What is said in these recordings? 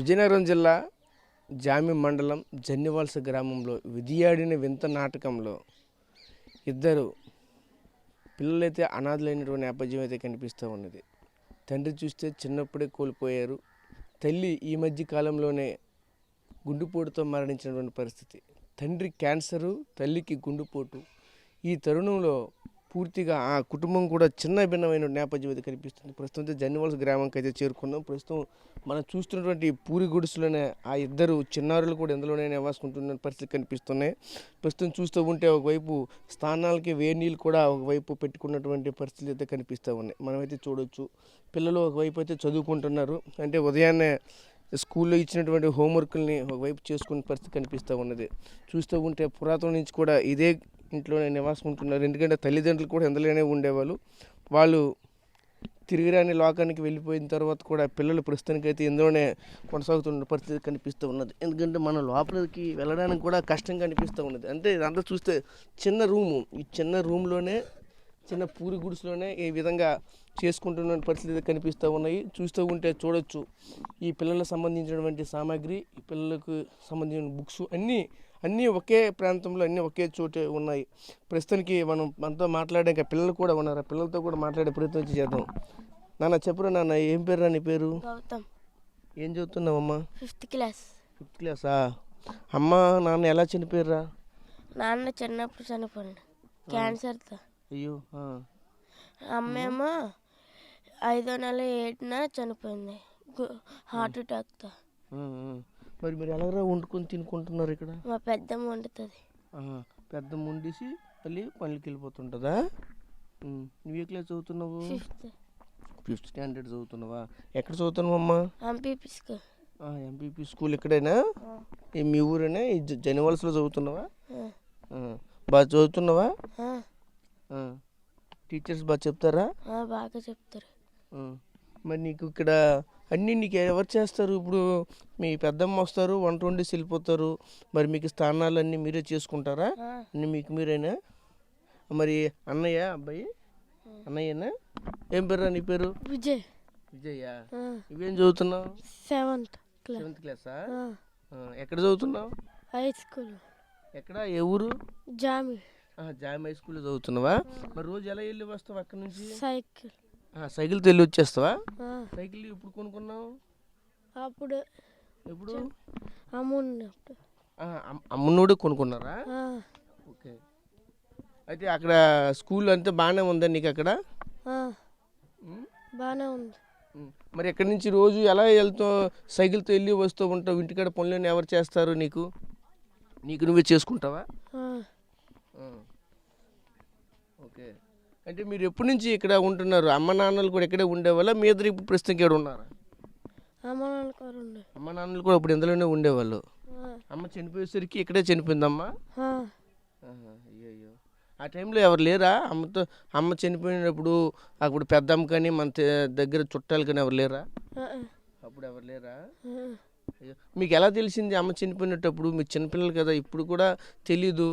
విజయనగరం జిల్లా జామి మండలం జన్నివలస గ్రామంలో విధియాడిన వింత నాటకంలో ఇద్దరు పిల్లలైతే అనాథలైనటువంటి నేపథ్యం అయితే కనిపిస్తూ ఉన్నది. తండ్రి చూస్తే చిన్నప్పుడే కోల్పోయారు. తల్లి ఈ మధ్య కాలంలోనే గుండెపోటుతో మరణించినటువంటి పరిస్థితి. తండ్రి క్యాన్సరు, తల్లికి గుండెపోటు. ఈ తరుణంలో పూర్తిగా ఆ కుటుంబం కూడా చిన్న భిన్నమైన నేపథ్యం అయితే కనిపిస్తుంది. ప్రస్తుతం జన్నివలస గ్రామంకి అయితే చేరుకున్నాం. ప్రస్తుతం మనం చూస్తున్నటువంటి పూరి గుడిసెలోనే ఆ ఇద్దరు చిన్నారులు కూడా ఎందులోనే నివాసుకుంటున్న పరిస్థితి కనిపిస్తున్నాయి. ప్రస్తుతం చూస్తూ ఉంటే ఒకవైపు స్థానాలకి వేడి నీళ్ళు కూడా ఒకవైపు పెట్టుకున్నటువంటి పరిస్థితులు అయితే కనిపిస్తూ ఉన్నాయి. మనమైతే చూడవచ్చు. పిల్లలు ఒకవైపు అయితే చదువుకుంటున్నారు. అంటే ఉదయాన్నే స్కూల్లో ఇచ్చినటువంటి హోంవర్క్ని ఒకవైపు చేసుకునే పరిస్థితి కనిపిస్తూ ఉన్నది. చూస్తూ ఉంటే పురాతన నుంచి కూడా ఇదే ఇంట్లోనే నివాసం ఉంటున్నారు. ఎందుకంటే తల్లిదండ్రులు కూడా ఎందులోనే ఉండేవాళ్ళు. వాళ్ళు తిరిగిరాని లోకానికి వెళ్ళిపోయిన తర్వాత కూడా పిల్లలు ప్రస్తుతానికైతే ఇందులోనే కొనసాగుతున్న పరిస్థితి కనిపిస్తూ ఉన్నది. ఎందుకంటే మన లోపలికి వెళ్ళడానికి కూడా కష్టంగా అనిపిస్తూ ఉన్నది. అంటే ఇదంతా చూస్తే చిన్న రూము, ఈ చిన్న రూమ్లోనే చిన్న పూరి గుడిసెలోనే ఈ విధంగా చేసుకుంటున్న పరిస్థితి కనిపిస్తూ ఉన్నాయి. చూస్తూ ఉంటే చూడొచ్చు ఈ పిల్లలకు సంబంధించినటువంటి సామాగ్రి, ఈ పిల్లలకు సంబంధించిన బుక్స్ అన్నీ ఒకే ప్రాంతంలో అన్నీ ఒకే చోటే ఉన్నాయి. ప్రస్తుతానికి మనం మనతో మాట్లాడాక పిల్లలు కూడా ఉన్నారు. ఆ పిల్లలతో కూడా మాట్లాడే ప్రయత్నం చేద్దాం. నాన్న చెప్పురా నాన్న, ఏం పేరు నీ పేరు? గౌతమ్. ఏం చదువుతున్నావమ్మా? 5th class. 5th క్లాసా? అమ్మ నాన్న ఎలా చనిపోయారా? నాన్న చిన్నప్పుడు చనిపోయాడు క్యాన్సర్తో. అయ్యో. అమ్మేమో 5వ నెల 7న చనిపోయింది హార్ట్ అటాక్తో. మరి మీరు ఎలాగరా వండుకొని తినుకుంటున్నారు ఇక్కడ? మా పెద్దమ్మ వండుతుంది. పెద్దమ్మ వండేసి మళ్ళీ పనులకి వెళ్ళిపోతుంటుందా? నువ్వు ఏ క్లాస్ చదువుతున్నావు? 5th స్టాండర్డ్ చదువుతున్నావా? ఎక్కడ చదువుతున్నావమ్మా? MPP school. ఎంపీపీ స్కూల్ ఇక్కడైనా? మీ ఊరేనా? ఈ జన్నివలసలో చదువుతున్నావా? బాగా చదువుతున్నావా? టీచర్స్ బాగా చెప్తారా? బాగా చెప్తారు. మరి నీకు ఇక్కడ అన్నీ నీకు ఎవరు చేస్తారు? ఇప్పుడు మీ పెద్దమ్మ వస్తారు, వంట వండేసి వెళ్ళిపోతారు. మరి మీకు స్థానాలు అన్నీ మీరే చేసుకుంటారా? అన్నీ మీకు మీరేనా? మరి అన్నయ్య అబ్బాయి అన్నయ్యనా? ఏం పేరు నీ పేరు? విజయ్. విజయ్యా? ఇవేం చదువుతున్నావు? 7th క్లాసా? ఎక్కడ చదువుతున్నావు? High school. ఎక్కడ? ఏ ఊరు? జామి. జామి హై స్కూల్లో చదువుతున్నావా? మరి రోజు ఎలా వెళ్ళి వస్తావు అక్కడ నుంచి? సైకిల్. సైకిల్తో వెళ్ళి వచ్చేస్తావా? సైకిల్ ఎప్పుడు కొనుక్కున్నావు? అప్పుడు. ఎప్పుడు? అమ్మున్నప్పుడు కొనుక్కున్నారా? ఓకే. అయితే అక్కడ స్కూల్ అంతా బాగానే ఉందా నీకు అక్కడ? బాగానే ఉంది. మరి ఎక్కడి నుంచి రోజు ఎలా వెళ్తావు? సైకిల్తో వెళ్ళి వస్తూ ఉంటావు. ఇంటికాడ పనులను ఎవరు చేస్తారు? నీకు నువ్వే చేసుకుంటావా? ఓకే. అంటే మీరు ఎప్పటి నుంచి ఇక్కడ ఉంటున్నారు? అమ్మ నాన్నలు కూడా ఇక్కడే ఉండేవాళ్ళ? మీ ఇద్దరు ఇప్పుడు ప్రస్తుతం ఇక్కడ ఉన్నారా? అమ్మ నాన్నలు కూడా ఇప్పుడు ఇందులోనే ఉండేవాళ్ళు. అమ్మ చనిపోయేసరికి ఇక్కడే చనిపోయిందమ్మా? అయ్యో. ఆ టైంలో ఎవరు లేరా? అమ్మ చనిపోయినప్పుడు అప్పుడు పెద్దమ్మ కానీ మన దగ్గర చుట్టాలు కానీ ఎవరు లేరా? అప్పుడు ఎవరు లేరా? అయ్యో. మీకు ఎలా తెలిసింది అమ్మ చనిపోయినప్పుడు? మీరు చిన్నపిల్లలు కదా, ఇప్పుడు కూడా తెలీదు.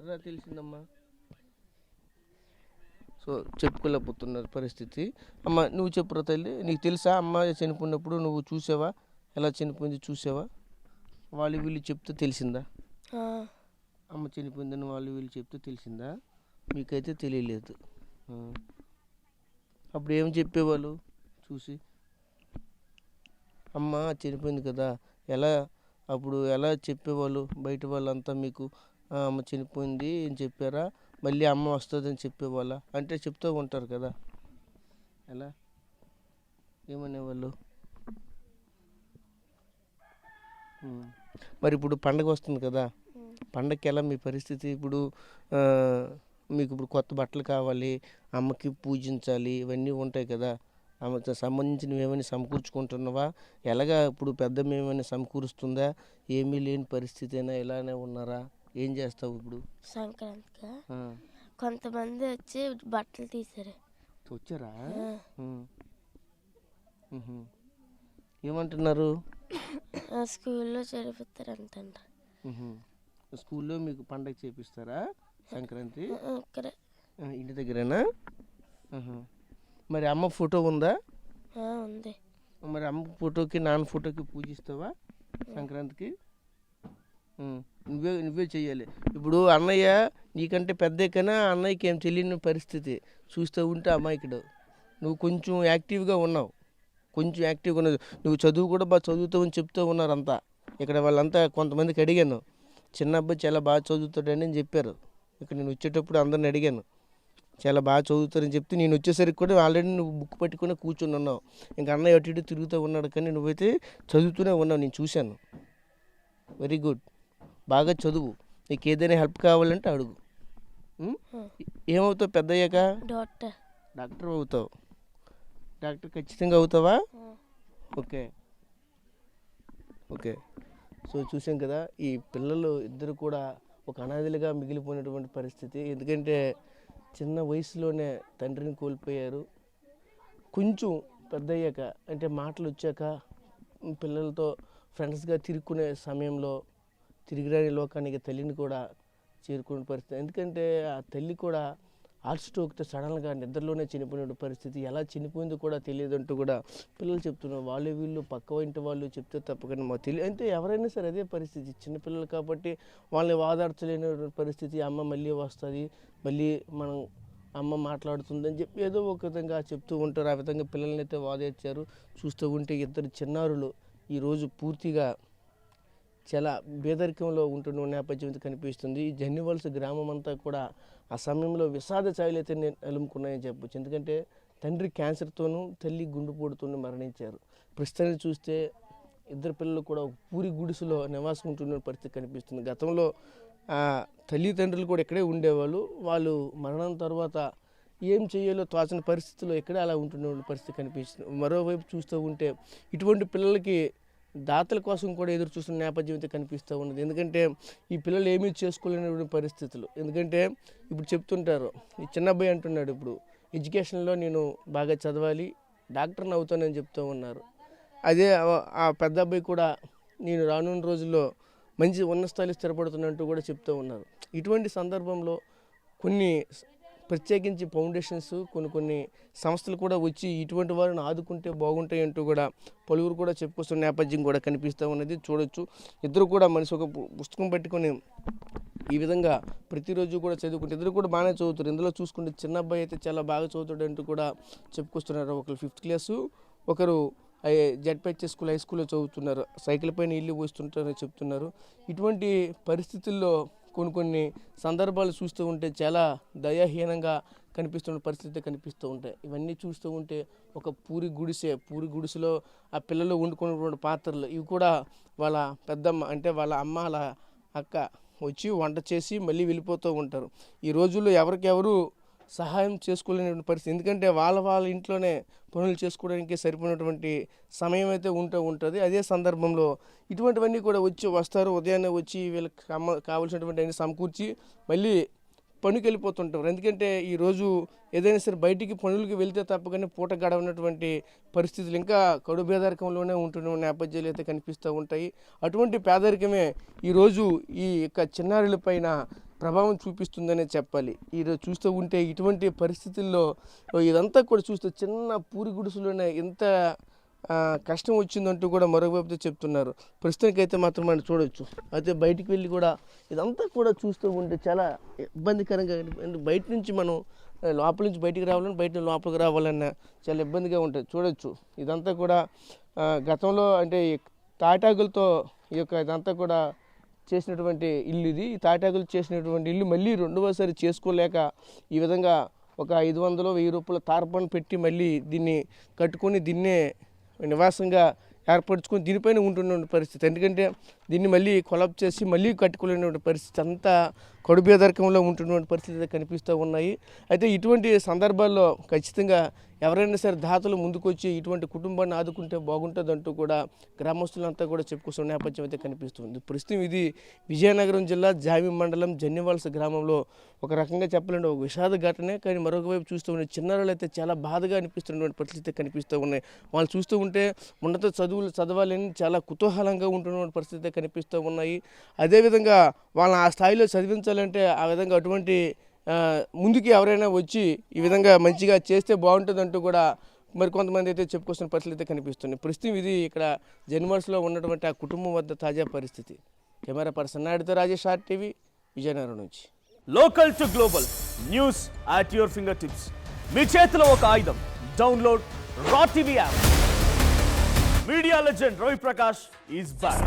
ఎలా తెలిసిందమ్మా? సో చెప్పుకోలేకపోతున్నారు పరిస్థితి. అమ్మ నువ్వు చెప్పురా తల్లి, నీకు తెలుసా అమ్మ చనిపోయినప్పుడు? నువ్వు చూసావా? ఎలా చనిపోయింది చూసావా? వాళ్ళు వీళ్ళు చెప్తే తెలిసిందా? అమ్మ చనిపోయిందని వాళ్ళు వీళ్ళు చెప్తే తెలిసిందా? మీకైతే తెలియలేదు. అప్పుడు ఏం చెప్పేవాళ్ళు చూసి? అమ్మ చనిపోయింది కదా, అప్పుడు ఎలా చెప్పేవాళ్ళు బయట వాళ్ళంతా మీకు? అమ్మ చనిపోయింది అని చెప్పారా? మళ్ళీ అమ్మ వస్తుందని చెప్పేవాళ్ళ? అంటే చెప్తూ ఉంటారు కదా, ఎలా ఏమనేవాళ్ళు? మరి ఇప్పుడు పండగ వస్తుంది కదా, పండగకి ఎలా మీ పరిస్థితి? ఇప్పుడు మీకు ఇప్పుడు కొత్త బట్టలు కావాలి, అమ్మకి పూజించాలి, ఇవన్నీ ఉంటాయి కదా. ఆమెతో సంబంధించినవి ఏమైనా సమకూర్చుకుంటున్నావా? ఎలాగా ఇప్పుడు పెద్దమ్మ ఏమైనా సమకూరుస్తుందా? ఏమీ లేని పరిస్థితి అయినా ఇలానే ఉన్నారా? ఏం చేస్తావు ఇప్పుడు? సంక్రాంతిగా కొంతమంది వచ్చి బట్టలు తీసారు. వచ్చారా? ఏమంటున్నారు? స్కూల్లో చేపిస్తారు అంట. స్కూల్లో మీకు పండగ చేపిస్తారా సంక్రాంతి? ఇంటి దగ్గరేనా? మరి అమ్మ ఫోటో ఉందా? ఉంది. మరి అమ్మ ఫోటోకి నాన్న ఫోటోకి పూజిస్తావా సంక్రాంతికి? నువ్వే చెయ్యాలి. ఇప్పుడు అన్నయ్య నీకంటే పెద్దే కన్నా అన్నయ్యకి ఏం తెలియని పరిస్థితి చూస్తూ ఉంటే అమాయకుడు. నువ్వు కొంచెం యాక్టివ్గా ఉన్నావు, కొంచెం యాక్టివ్గా ఉన్నది. నువ్వు చదువు కూడా బాగా చదువుతావని చెప్తూ ఉన్నారు అంతా. ఇక్కడ వాళ్ళంతా కొంతమందికి అడిగాను, చిన్న అబ్బాయి చాలా బాగా చదువుతాడని అని చెప్పారు. ఇక్కడ నేను వచ్చేటప్పుడు అందరిని అడిగాను, చాలా బాగా చదువుతారని చెప్తే నేను వచ్చేసరికి కూడా ఆల్రెడీ నువ్వు బుక్ పట్టుకుని కూర్చొని ఉన్నావు. ఇంకా అన్నయ్య అటు ఇటు తిరుగుతూ ఉన్నాడు కానీ నువ్వైతే చదువుతూనే ఉన్నావు, నేను చూశాను. వెరీ గుడ్, బాగా చదువు. నీకు ఏదైనా హెల్ప్ కావాలంటే అడుగు. ఏమవుతావు పెద్ద అయ్యాక? డాక్టర్ అవుతావు. డాక్టర్ ఖచ్చితంగా అవుతావా? Okay okay. సో చూసాం కదా, ఈ పిల్లలు ఇద్దరు కూడా ఒక అనాథలుగా మిగిలిపోయినటువంటి పరిస్థితి. ఎందుకంటే చిన్న వయసులోనే తండ్రిని కోల్పోయారు. కొంచెం పెద్ద అయ్యాక అంటే మాటలు వచ్చాక పిల్లలతో ఫ్రెండ్స్గా తిరుక్కునే సమయంలో తిరిగిరాని లోకానికి తల్లిని కూడా చేరుకునే పరిస్థితి. ఎందుకంటే ఆ తల్లి కూడా హార్ట్ స్ట్రోక్తో సడన్గా నిద్రలోనే చనిపోయిన పరిస్థితి. ఎలా చనిపోయిందో కూడా తెలియదంటూ కూడా పిల్లలు చెప్తున్నారు. వాళ్ళు వీళ్ళు పక్క ఇంటి వాళ్ళు చెప్తే తప్పకుండా మాకు తెలియదు. అంటే ఎవరైనా సరే అదే పరిస్థితి. చిన్నపిల్లలు కాబట్టి వాళ్ళని వాదార్చలేని పరిస్థితి. అమ్మ మళ్ళీ వస్తుంది, మళ్ళీ మనం అమ్మ మాట్లాడుతుందని చెప్పి ఏదో ఒక విధంగా చెప్తూ ఉంటారు. ఆ విధంగా పిల్లల్ని అయితే వాదించారు. చూస్తూ ఉంటే ఇద్దరు చిన్నారులు ఈరోజు పూర్తిగా చాలా పేదరికంలో ఉంటున్న నేపథ్యం అయితే కనిపిస్తుంది. ఈ జన్యువలస గ్రామం అంతా కూడా ఆ సమయంలో విషాద ఛాయలు అయితే నెలకొన్నాయని చెప్పొచ్చు. ఎందుకంటే తండ్రి క్యాన్సర్తోనూ తల్లి గుండెపోటుతోనూ మరణించారు. ప్రస్తుతానికి చూస్తే ఇద్దరు పిల్లలు కూడా ఒక పూరి గుడిసెలో నివాసం ఉంటున్న పరిస్థితి కనిపిస్తుంది. గతంలో తల్లిదండ్రులు కూడా ఇక్కడే ఉండేవాళ్ళు. వాళ్ళు మరణం తర్వాత ఏం చేయాలో తోచని పరిస్థితుల్లో ఇక్కడే అలా ఉంటున్న పరిస్థితి కనిపిస్తుంది. మరోవైపు చూస్తూ ఉంటే ఇటువంటి పిల్లలకి దాతల కోసం కూడా ఎదురు చూస్తున్న నేపథ్యం అయితే కనిపిస్తూ ఉన్నది. ఎందుకంటే ఈ పిల్లలు ఏమీ చేసుకోలేని పరిస్థితులు. ఎందుకంటే ఇప్పుడు చెప్తుంటారు, ఈ చిన్న అబ్బాయి అంటున్నాడు, ఇప్పుడు ఎడ్యుకేషన్లో నేను బాగా చదవాలి, డాక్టర్ని అవుతానని చెప్తూ ఉన్నారు. అదే ఆ పెద్ద అబ్బాయి కూడా నేను రానున్న రోజుల్లో మంచి ఉన్నత స్థాయిలో స్థిరపడుతున్నట్టు కూడా చెప్తూ ఉన్నారు. ఇటువంటి సందర్భంలో కొన్ని ప్రత్యేకించి ఫౌండేషన్స్ కొన్ని సంస్థలు కూడా వచ్చి ఇటువంటి వారిని ఆదుకుంటే బాగుంటాయి అంటూ కూడా పలువురు కూడా చెప్పుకొస్తున్న నేపథ్యం కూడా కనిపిస్తూ ఉన్నది. చూడొచ్చు, ఇద్దరు కూడా మనిషి ఒక పుస్తకం పెట్టుకొని ఈ విధంగా ప్రతిరోజు కూడా చదువుకుంటే ఇద్దరు కూడా బాగానే చదువుతారు. ఇందులో చూసుకుంటే చిన్న అబ్బాయి అయితే చాలా బాగా చదువుతాడు అంటూ కూడా చెప్పుకొస్తున్నారు. ఒకరు 5th క్లాసు, ఒకరు జెడ్పీహెచ్ఎస్ స్కూల్, హై స్కూల్లో చదువుతున్నారు. సైకిల్ పైన ఇల్లు పోస్తుంటారని చెప్తున్నారు. ఇటువంటి పరిస్థితుల్లో కొన్ని సందర్భాలు చూస్తూ ఉంటే చాలా దయాహీనంగా కనిపిస్తున్న పరిస్థితి కనిపిస్తూ ఉంటాయి. ఇవన్నీ చూస్తూ ఉంటే ఒక పూరి గుడిసెలో ఆ పిల్లలు వండుకున్నటువంటి పాత్రలు ఇవి కూడా వాళ్ళ పెద్దమ్మ అంటే వాళ్ళ అమ్మ వాళ్ళ అక్క వచ్చి వంట చేసి మళ్ళీ వెళ్ళిపోతూ ఉంటారు. ఈ రోజుల్లో ఎవరికెవరు సహాయం చేసుకోలేనటువంటి పరిస్థితి. ఎందుకంటే వాళ్ళ ఇంట్లోనే పనులు చేసుకోవడానికి సరిపోయినటువంటి సమయం అయితే ఉంటుంది. అదే సందర్భంలో ఇటువంటివన్నీ కూడా వస్తారు. ఉదయాన్నే వచ్చి వీళ్ళకి కావాల్సినటువంటి అన్ని సమకూర్చి మళ్ళీ పనికి వెళ్ళిపోతుంటారు. ఎందుకంటే ఈరోజు ఏదైనా సరే బయటికి పనులకి వెళ్తే తప్పగానే పూట గడవనటువంటి పరిస్థితులు ఇంకా కడు పేదరికంలోనే ఉంటున్న నేపథ్యాలు అయితే కనిపిస్తూ ఉంటాయి. అటువంటి పేదరికమే ఈరోజు ఈ యొక్క చిన్నారుల పైన ప్రభావం చూపిస్తుందనే చెప్పాలి. ఈరోజు చూస్తూ ఉంటే ఇటువంటి పరిస్థితుల్లో ఇదంతా కూడా చూస్తే చిన్న పూరి గుడిసెలోనే ఎంత కష్టం వచ్చిందంటూ కూడా మరోవైపు చెప్తున్నారు. ప్రస్తుతానికి అయితే మాత్రం మనం చూడవచ్చు. అయితే బయటికి వెళ్ళి కూడా ఇదంతా కూడా చూస్తూ ఉంటే చాలా ఇబ్బందికరంగా, బయట నుంచి మనం లోపల నుంచి బయటికి రావాలని, బయట లోపలికి రావాలన్న చాలా ఇబ్బందిగా ఉంటుంది. చూడవచ్చు, ఇదంతా కూడా గతంలో అంటే తాటాకులతో ఇదంతా కూడా చేసినటువంటి ఇల్లు ఇది. ఈ తాటాకులు చేసినటువంటి ఇల్లు మళ్ళీ రెండవసారి చేసుకోలేక ఈ విధంగా ఒక 500-1000 రూపాయల తార్పాను పెట్టి మళ్ళీ దీన్ని కట్టుకొని దీన్నే నివాసంగా ఏర్పరచుకొని దీనిపైన ఉంటున్న పరిస్థితి. ఎందుకంటే దీన్ని మళ్ళీ కొలాబ్ చేసి మళ్ళీ కట్టుకోలేనటువంటి పరిస్థితి, అంతా కడుపేదరికంలో ఉంటున్నటువంటి పరిస్థితి కనిపిస్తూ ఉన్నాయి. అయితే ఇటువంటి సందర్భాల్లో ఖచ్చితంగా ఎవరైనా సరే దాతలు ముందుకొచ్చి ఇటువంటి కుటుంబాన్ని ఆదుకుంటే బాగుంటుందంటూ కూడా గ్రామస్తులంతా కూడా చెప్పుకొస్తున్న నేపథ్యం అయితే కనిపిస్తుంది. ప్రస్తుతం ఇది విజయనగరం జిల్లా జామి మండలం జన్యువలస గ్రామంలో ఒక రకంగా చెప్పాలంటే ఒక విషాద ఘటనే. కానీ మరొక వైపు చూస్తూ ఉంటే చిన్నారులు అయితే చాలా బాధగా అనిపిస్తున్నటువంటి పరిస్థితి కనిపిస్తూ ఉన్నాయి. వాళ్ళు చూస్తూ ఉంటే ఉన్నత చదువులు చదవాలని చాలా కుతూహలంగా ఉంటున్న పరిస్థితి కనిపిస్తూ ఉన్నాయి. అదేవిధంగా వాళ్ళని ఆ స్థాయిలో చదివించాలంటే ఆ విధంగా అటువంటి ముందుకి ఎవరైనా వచ్చి ఈ విధంగా మంచిగా చేస్తే బాగుంటుందంటూ కూడా మరి కొంతమంది అయితే చెప్పుకొస్తున్న పరిస్థితులు అయితే కనిపిస్తున్నాయి. ప్రస్తుతం ఇది ఇక్కడ జన్వర్స్లో ఉన్నటువంటి ఆ కుటుంబం వద్ద తాజా పరిస్థితి. కెమెరా పర్సన్ నాయుడుతో రాజేష్ RTV విజయనగరం నుంచి. Local to global news at your fingertips. మీ చేతిలో ఒక ఆయుధం. Download R TV app. Media legend Ravi Prakash is back.